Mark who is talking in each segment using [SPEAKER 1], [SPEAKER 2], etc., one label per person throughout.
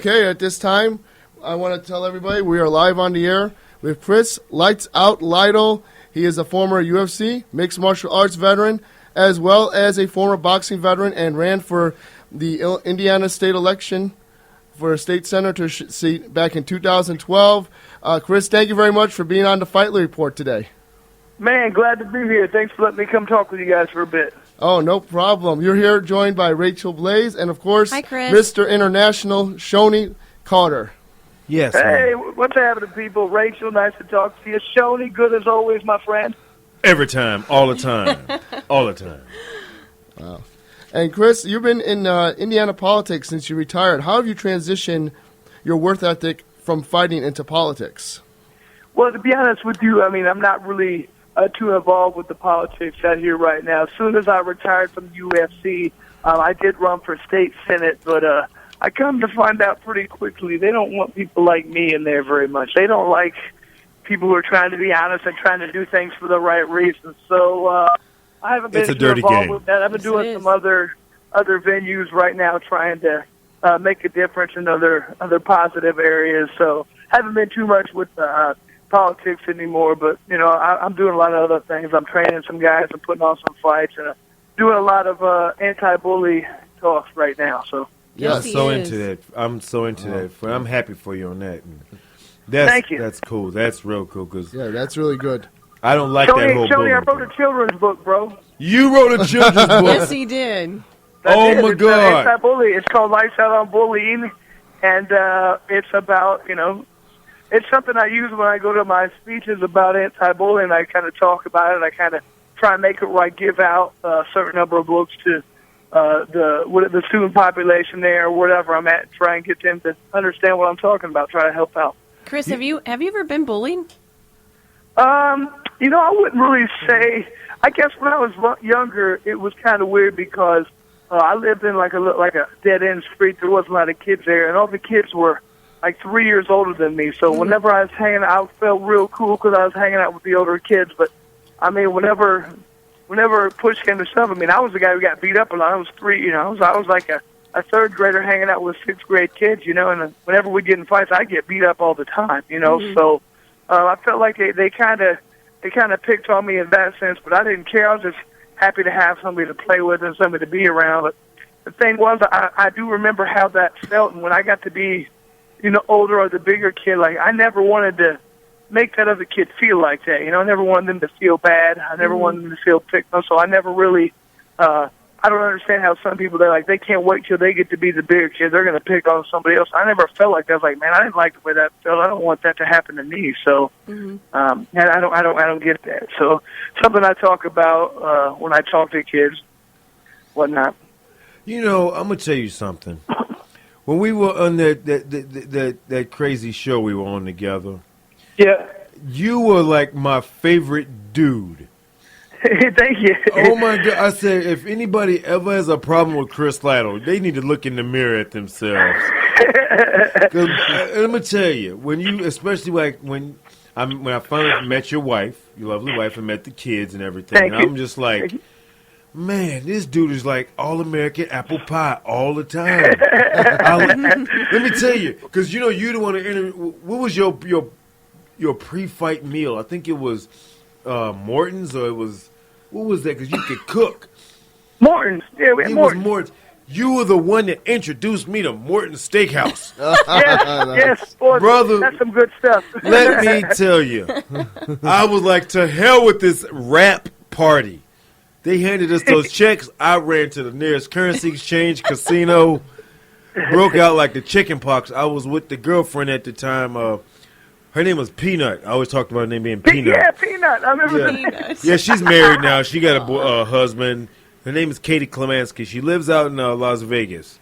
[SPEAKER 1] Okay, at this time, I want to tell everybody we are live on the air with Chris Lights Out Lytle. He is a former UFC mixed martial arts veteran, as well as a former boxing veteran, and ran for the Indiana state election for a state senator seat back in 2012. Chris, thank you very much for being on the Fightly Report today.
[SPEAKER 2] Man, glad to be here. Thanks for letting me come talk with you guys for a bit.
[SPEAKER 1] Oh, no problem. You're here joined by Racheal Blaze and, of course,
[SPEAKER 3] Hi, Chris.
[SPEAKER 1] Mr. International Shonie Carter.
[SPEAKER 4] Yes.
[SPEAKER 2] Hey, what's happening, people? Racheal, nice to talk to you. Shonie, good as always, my friend.
[SPEAKER 4] Every time, all the time, all the time.
[SPEAKER 1] Wow. And, Chris, you've been in Indiana politics since you retired. How have you transitioned your work ethic from fighting into politics?
[SPEAKER 2] Well, to be honest with you, I mean, I'm not really too involved with the politics out here right now. As soon as I retired from the UFC, I did run for state senate, but I come to find out pretty quickly they don't want people like me in there very much. They don't like people who are trying to be honest and trying to do things for the right reasons. So I haven't been too involved with that. I've been doing some other venues right now, trying to make a difference in other positive areas. So haven't been too much with politics anymore, but you know, I'm doing a lot of other things. I'm training some guys, I'm putting on some fights, and doing a lot of anti-bully talks right now. So
[SPEAKER 4] yeah, into that. I'm so into that. I'm happy for you on that.
[SPEAKER 2] Thank you.
[SPEAKER 4] That's cool. That's real cool. Cause
[SPEAKER 1] yeah, that's really good.
[SPEAKER 4] I don't like that whole
[SPEAKER 2] Shonie, I wrote a children's book, bro.
[SPEAKER 4] You wrote a children's book?
[SPEAKER 3] Yes, he did.
[SPEAKER 4] My God!
[SPEAKER 2] Anti-bully. It's called Lights Out on Bullying, and it's about, you know, it's something I use when I go to my speeches about anti-bullying. I kind of talk about it. I kind of try and make it where I give out a certain number of books to the student population there, or whatever I'm at, try and get them to understand what I'm talking about, try to help out.
[SPEAKER 3] Chris, have you ever been bullied?
[SPEAKER 2] You know, I wouldn't really say. I guess when I was younger, it was kind of weird because I lived in like a dead-end street. There wasn't a lot of kids there, and all the kids were like 3 years older than me. So whenever I was hanging out, I felt real cool because I was hanging out with the older kids. But, I mean, whenever push came to shove, I mean, I was the guy who got beat up a lot. I was three, you know. I was like a third grader hanging out with sixth grade kids, you know. And whenever we get in fights, I get beat up all the time, you know. Mm-hmm. So I felt like they kind of picked on me in that sense, but I didn't care. I was just happy to have somebody to play with and somebody to be around. But the thing was, I do remember how that felt, and when I got to be, you know, older or the bigger kid, like I never wanted to make that other kid feel like that. You know, I never wanted them to feel bad. I never wanted them to feel picked on. So I never really, I don't understand how some people, they can't wait till they get to be the bigger kid. They're going to pick on somebody else. I never felt like that. I was like, man, I didn't like the way that felt. I don't want that to happen to me. So, and I don't get that. So something I talk about when I talk to kids, whatnot.
[SPEAKER 4] You know, I'm gonna tell you something. When we were on that crazy show we were on together,
[SPEAKER 2] yeah,
[SPEAKER 4] you were like my favorite dude.
[SPEAKER 2] Thank you.
[SPEAKER 4] Oh my God! I said, if anybody ever has a problem with Chris Lytle, they need to look in the mirror at themselves. Let me tell you, especially like when I finally met your wife, your lovely wife, and met the kids and everything, I'm just like, man, this dude is like all-American apple pie all the time. Let me tell you, because you know you don't want to interview. What was your pre-fight meal? I think it was Morton's, or it was, what was that? Because you could cook.
[SPEAKER 2] Morton's, yeah, we had Morton's.
[SPEAKER 4] You were the one that introduced me to Morton's Steakhouse.
[SPEAKER 2] yes, boy,
[SPEAKER 4] brother.
[SPEAKER 2] That's some good stuff.
[SPEAKER 4] Let me tell you, I was like, to hell with this rap party. They handed us those checks. I ran to the nearest currency exchange casino, broke out like the chicken pox. I was with the girlfriend at the time. Her name was Peanut. I always talked about her name being Peanut.
[SPEAKER 2] Yeah, Peanut. I remember Peanut.
[SPEAKER 4] Yeah, she's married now. She got a husband. Her name is Katie Klemansky. She lives out in Las Vegas.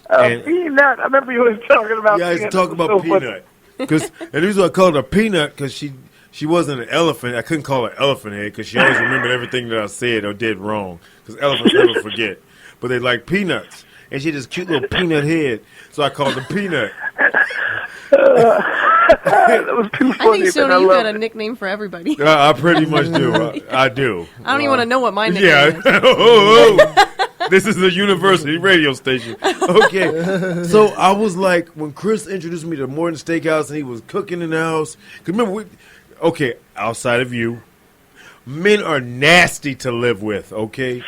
[SPEAKER 2] Peanut. I remember you were talking about.
[SPEAKER 4] Yeah, I used to talk about Peanut. And the reason I called her Peanut because she wasn't an elephant. I couldn't call her elephant head because she always remembered everything that I said or did wrong. Because elephants never forget. But they like peanuts. And she had this cute little peanut head. So I called her Peanut.
[SPEAKER 2] That was too funny.
[SPEAKER 3] I think Shonie, you got a nickname for everybody.
[SPEAKER 4] I pretty much do. I do.
[SPEAKER 3] I don't even want to know what my nickname is.
[SPEAKER 4] This is a university radio station. Okay. So I was like, when Chris introduced me to Morton Steakhouse and he was cooking in the house. Because remember, outside of you, men are nasty to live with, okay?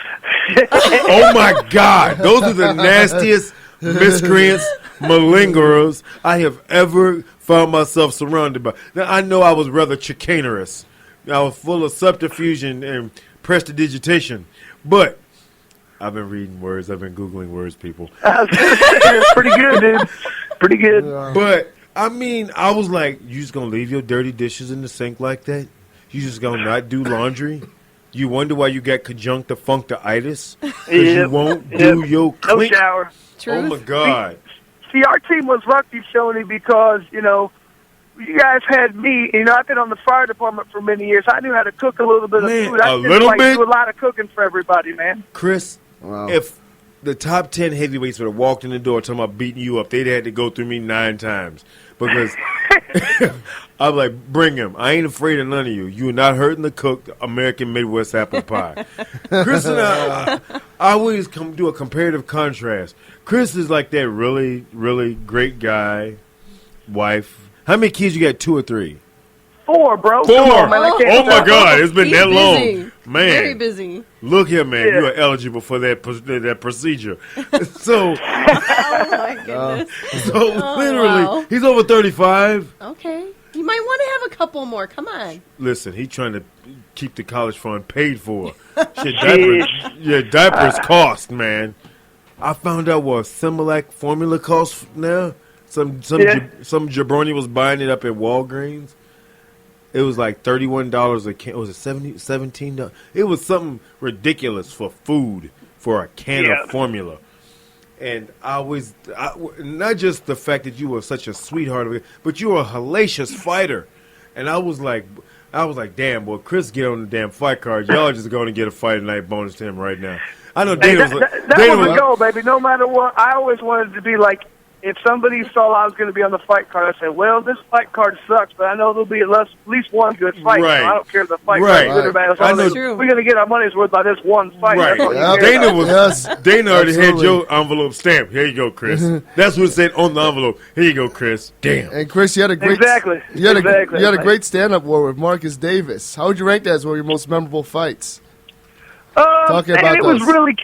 [SPEAKER 4] Oh, my God. Those are the nastiest miscreants, malingerers I have ever found myself surrounded by. Now, I know I was rather chicanerous. I was full of subterfuge and prestidigitation. But I've been reading words. I've been Googling words, people.
[SPEAKER 2] Pretty good, dude. Pretty good.
[SPEAKER 4] But, I mean, I was like, you just going to leave your dirty dishes in the sink like that? You just going to not do laundry? You wonder why you got conjunctivitis? Because you won't do your clean.
[SPEAKER 2] No shower.
[SPEAKER 3] Truth.
[SPEAKER 4] Oh, my God.
[SPEAKER 2] See, our team was lucky, Shonie, because, you guys had me. I've been on the fire department for many years. I knew how to cook a little bit of food. I do a lot of cooking for everybody, man.
[SPEAKER 4] Chris,
[SPEAKER 1] Wow.
[SPEAKER 4] if the top 10 heavyweights would have walked in the door talking about beating you up, they'd had to go through me 9 times. Because I'm like, bring him. I ain't afraid of none of you. You are not hurting the cook American Midwest apple pie. Chris and I always do a comparative contrast. Chris is like that really, really great guy, wife. How many kids you got, 2 or 3?
[SPEAKER 2] 4, bro.
[SPEAKER 4] 4.
[SPEAKER 2] Come on, man.
[SPEAKER 4] Oh, my God. It's been
[SPEAKER 3] He's
[SPEAKER 4] that
[SPEAKER 3] busy.
[SPEAKER 4] long. Man.
[SPEAKER 3] Very busy.
[SPEAKER 4] Look here, man.
[SPEAKER 2] Yeah.
[SPEAKER 4] You are eligible for that procedure. So,
[SPEAKER 3] Oh, my goodness.
[SPEAKER 4] literally,
[SPEAKER 3] wow.
[SPEAKER 4] he's over 35.
[SPEAKER 3] Okay. You might want to have a couple more. Come on.
[SPEAKER 4] Listen, he's trying to keep the college fund paid for. Diapers cost, man. I found out what Similac formula costs now. Some jabroni was buying it up at Walgreens. It was like $31 a can. Was it $17? It was something ridiculous for food for a can of formula. And not just the fact that you were such a sweetheart, but you were a hellacious fighter. And I was like, damn, boy, Chris get on the damn fight card. Y'all just going to get a fight night bonus to him right now. I know Dana was
[SPEAKER 2] a goal, baby. No matter what, I always wanted to be like, if somebody saw I was going to be on the fight card, I said, well, this fight card sucks, but I know there'll be at least one good fight.
[SPEAKER 4] Right.
[SPEAKER 2] So I don't care if the fight card is good or bad. We're going to get our money's worth by this one fight.
[SPEAKER 4] Right. Dana already had your envelope stamped. Here you go, Chris. That's what it said on the envelope. Here you go, Chris. Damn.
[SPEAKER 1] And Chris, you had a great You had a great stand-up war with Marcus Davis. How would you rank that as one of your most memorable fights? Talking about
[SPEAKER 2] it was really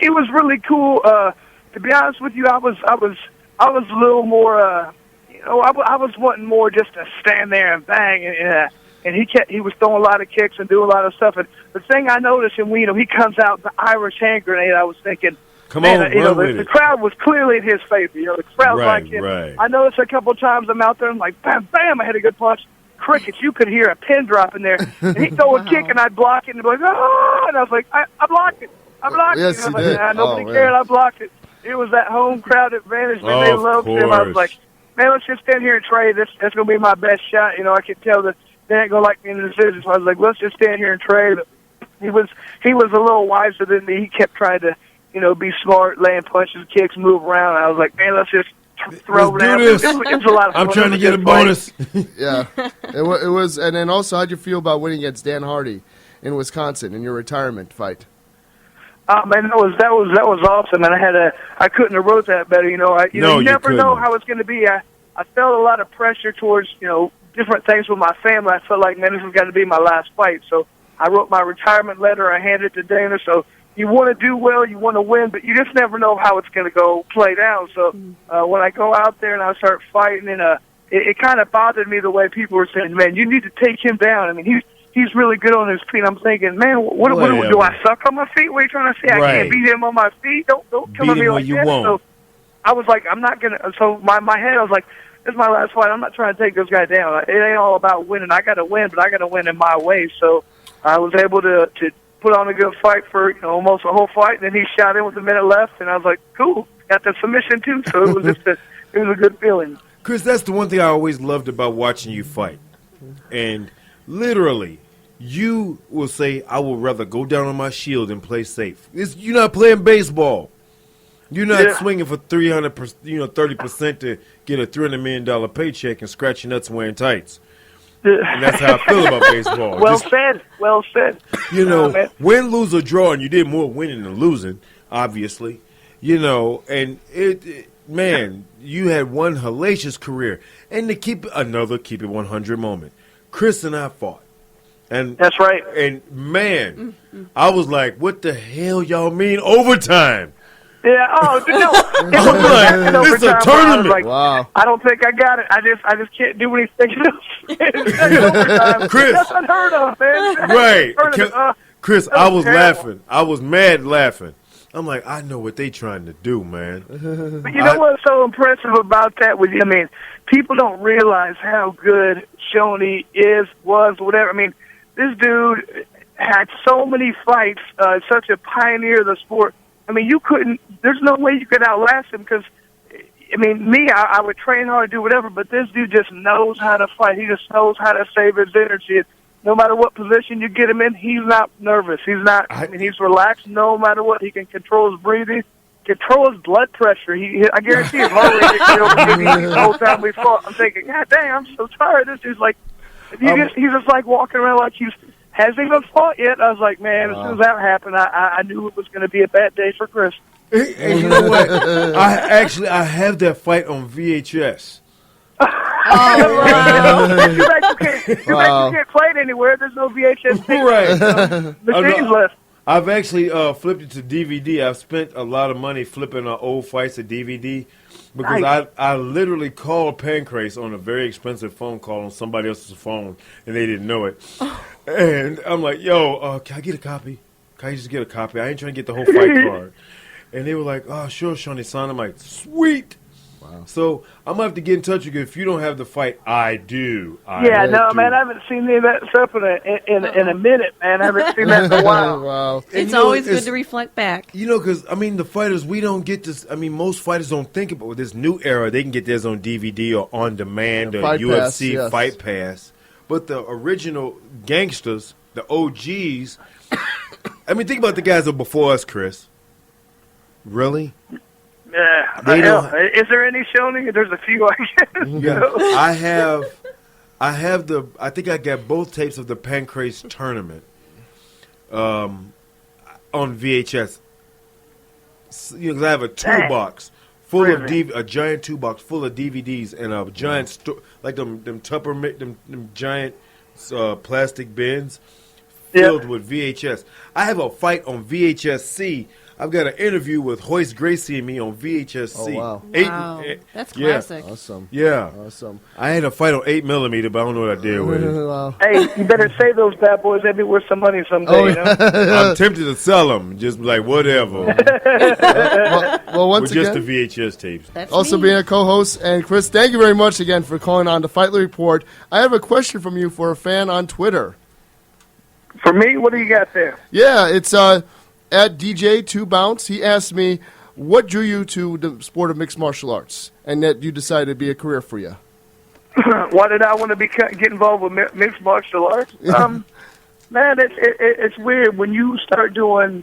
[SPEAKER 2] cool. To be honest with you, I was a little more, I was wanting more just to stand there and bang, and he was throwing a lot of kicks and doing a lot of stuff. And the thing I noticed, and he comes out the Irish hand grenade. I was thinking, the crowd was clearly in his favor. The crowd was like him.
[SPEAKER 4] Right.
[SPEAKER 2] I noticed a couple of times I'm out there, I'm like, bam, bam, I had a good punch. Crickets, you could hear a pin drop in there. And he'd throw a kick, and I'd block it, and be like, oh, and I was like, I blocked it.
[SPEAKER 1] Yes, you did.
[SPEAKER 2] Nobody cared. I blocked it. It was that home crowd advantage, man. They loved him. I was like, man, let's just stand here and trade. That's going to be my best shot. I could tell that they ain't going to like me in the decision. So I was like, let's just stand here and trade. He was a little wiser than me. He kept trying to, be smart, land punches, kicks, move around. I was like, man, let's just throw it out. It was a lot of fun.
[SPEAKER 4] I'm trying to get a bonus.
[SPEAKER 1] Yeah. It was, and then also, how'd you feel about winning against Dan Hardy in Wisconsin in your retirement fight?
[SPEAKER 2] Man, that was awesome, and I couldn't have wrote that better. You never know how it's going to be. I felt a lot of pressure towards different things with my family. I felt like, man, this has got to be my last fight. So I wrote my retirement letter. I handed it to Dana. So you want to do well, you want to win, but you just never know how it's going to go play down. So when I go out there and I start fighting, and it kind of bothered me the way people were saying, man, you need to take him down. I mean, he's really good on his feet. I'm thinking, man, what do I suck on my feet? What are you trying to say? I can't beat him on my feet. Don't come at me like that. So I was like, I'm not gonna. So my head, I was like, this is my last fight. I'm not trying to take this guy down. It ain't all about winning. I got to win, but I got to win in my way. So I was able to put on a good fight for almost a whole fight. And then he shot in with a minute left, and I was like, cool, got the submission too. So it was it was a good feeling.
[SPEAKER 4] Chris, that's the one thing I always loved about watching you fight, and literally, you will say, I would rather go down on my shield and play safe. You're not playing baseball. You're not swinging for 30% to get a $300 million paycheck and scratch your nuts wearing tights. And that's how I feel about baseball.
[SPEAKER 2] Well said.
[SPEAKER 4] Win, lose, or draw, and you did more winning than losing, obviously. you know, and man, you had one hellacious career. And to keep it 100 moment, Chris and I fought. And
[SPEAKER 2] that's right.
[SPEAKER 4] And man, I was like, what the hell y'all mean overtime?
[SPEAKER 2] Yeah. Oh no!
[SPEAKER 4] I'm like, it's a tournament.
[SPEAKER 2] Like,
[SPEAKER 1] wow.
[SPEAKER 2] I don't think I got it. I just can't do anything else.
[SPEAKER 4] Chris,
[SPEAKER 2] that's unheard of, man.
[SPEAKER 4] Right, Chris. I was
[SPEAKER 2] terrible.
[SPEAKER 4] laughing. I was mad laughing. I'm like, I know what they trying to do, man.
[SPEAKER 2] But you know what's so impressive about that? I mean, people don't realize how good Shonie was, whatever. I mean, this dude had so many fights. Such a pioneer of the sport. I mean, there's no way you could outlast him because, I mean, I would train hard, do whatever, but this dude just knows how to fight. He just knows how to save his energy. No matter what position you get him in, he's not nervous. He's not, he's relaxed no matter what. He can control his breathing, control his blood pressure. I guarantee his heart rate the whole time we fought. I'm thinking, God dang, I'm so tired. This dude's like, he's just like walking around like he's hasn't even fought yet. I was like, man, as soon as that happened, I knew it was going to be a bad day for Chris.
[SPEAKER 4] And you know what? I have that fight on VHS.
[SPEAKER 2] Oh, wow. Too bad you can't play it anywhere. There's no VHS tape.
[SPEAKER 4] Right.
[SPEAKER 2] Machines left.
[SPEAKER 4] I've actually flipped it to DVD. I've spent a lot of money flipping old fights to DVD because
[SPEAKER 2] nice.
[SPEAKER 4] I literally called Pancrase on a very expensive phone call on somebody else's phone, and they didn't know it. And I'm like, yo, can I get a copy? Can I just get a copy? I ain't trying to get the whole fight card. And they were like, oh, sure, Shonie son. I'm like, sweet. Wow. So I'm going to have to get in touch with you. If you don't have the fight, I do.
[SPEAKER 2] Man, I haven't seen any of that stuff in a minute, man. I haven't seen that in a while.
[SPEAKER 1] Wow.
[SPEAKER 3] It's always good to reflect back.
[SPEAKER 4] You know, because, I mean, the fighters, we don't get this. I mean, most fighters don't think about with this new era. They can get theirs on DVD or on demand or UFC Fight Pass. But the original gangsters, the OGs, I mean, think about the guys that were before us, Chris. Really?
[SPEAKER 2] Yeah, is there any Shonie? There's a few, I guess.
[SPEAKER 4] Yeah, I think I got both tapes of the Pancrase tournament on VHS. You know, 'cause I have a toolbox full of a giant toolbox full of DVDs and a giant like them giant plastic bins filled with VHS. I have a fight on VHS-C. I've got an interview with Hoist Gracie and me on VHS-C.
[SPEAKER 1] Oh, wow.
[SPEAKER 3] Wow. That's classic.
[SPEAKER 1] Awesome.
[SPEAKER 4] Yeah.
[SPEAKER 1] Awesome.
[SPEAKER 4] I had a fight on 8mm, but I don't know what I did with it.
[SPEAKER 1] Wow.
[SPEAKER 2] Hey, you better save those bad boys. They'll be worth some money someday, you know?
[SPEAKER 4] I'm tempted to sell them. Just like, whatever.
[SPEAKER 1] Well, once
[SPEAKER 4] with just
[SPEAKER 1] again,
[SPEAKER 4] the VHS tapes.
[SPEAKER 3] That's
[SPEAKER 1] also
[SPEAKER 3] me.
[SPEAKER 1] being a co-host. And Chris, thank you very much again for calling on the Fightly Report. I have a question from you for a fan on Twitter.
[SPEAKER 2] For me, what do you got there?
[SPEAKER 1] Yeah, it's at DJ2Bounce. He asked me, what drew you to the sport of mixed martial arts and that you decided to be a career for you?
[SPEAKER 2] Why did I want to get involved with mixed martial arts? Man, it's weird when you start doing,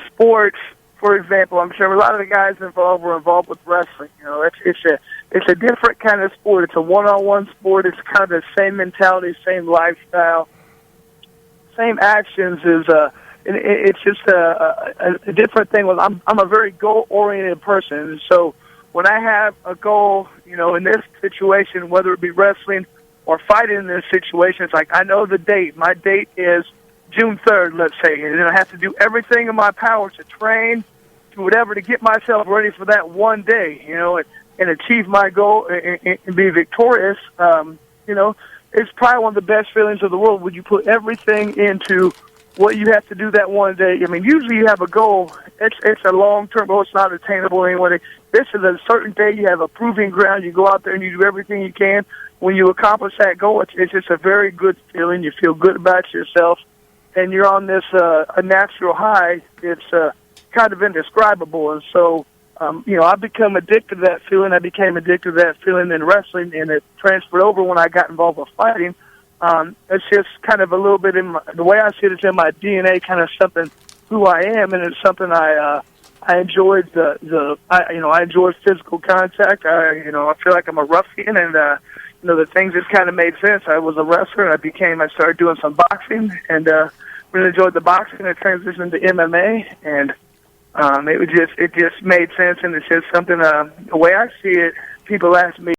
[SPEAKER 2] sports. For example, I'm sure a lot of the guys involved were involved with wrestling. You know, it's a different kind of sport. It's a one-on-one sport. It's kind of the same mentality, same lifestyle, same actions. It's just a different thing. Well, I'm a very goal-oriented person, so when I have a goal, you know, in this situation, whether it be wrestling or fighting in this situation, it's like I know the date. My date is June 3rd, let's say, and then I have to do everything in my power to train, to whatever, to get myself ready for that one day, you know, and achieve my goal and be victorious. You know, it's probably one of the best feelings of the world when you put everything into what you have to do that one day. I mean, usually you have a goal. It's a long-term goal. It's not attainable anyway. This is a certain day. You have a proving ground. You go out there and you do everything you can. When you accomplish that goal, it's just a very good feeling. You feel good about yourself, and you're on this a natural high. It's kind of indescribable. And so, I become addicted to that feeling. I became addicted to that feeling in wrestling, and it transferred over when I got involved with fighting. It's just kind of a little bit the way I see it is in my DNA, kind of something who I am, and it's something I enjoyed I enjoyed physical contact. I feel like I'm a ruffian, and the things just kind of made sense. I was a wrestler, and I started doing some boxing, and really enjoyed the boxing. I transitioned to MMA, and It just made sense, and it's just something. The way I see it, people ask me,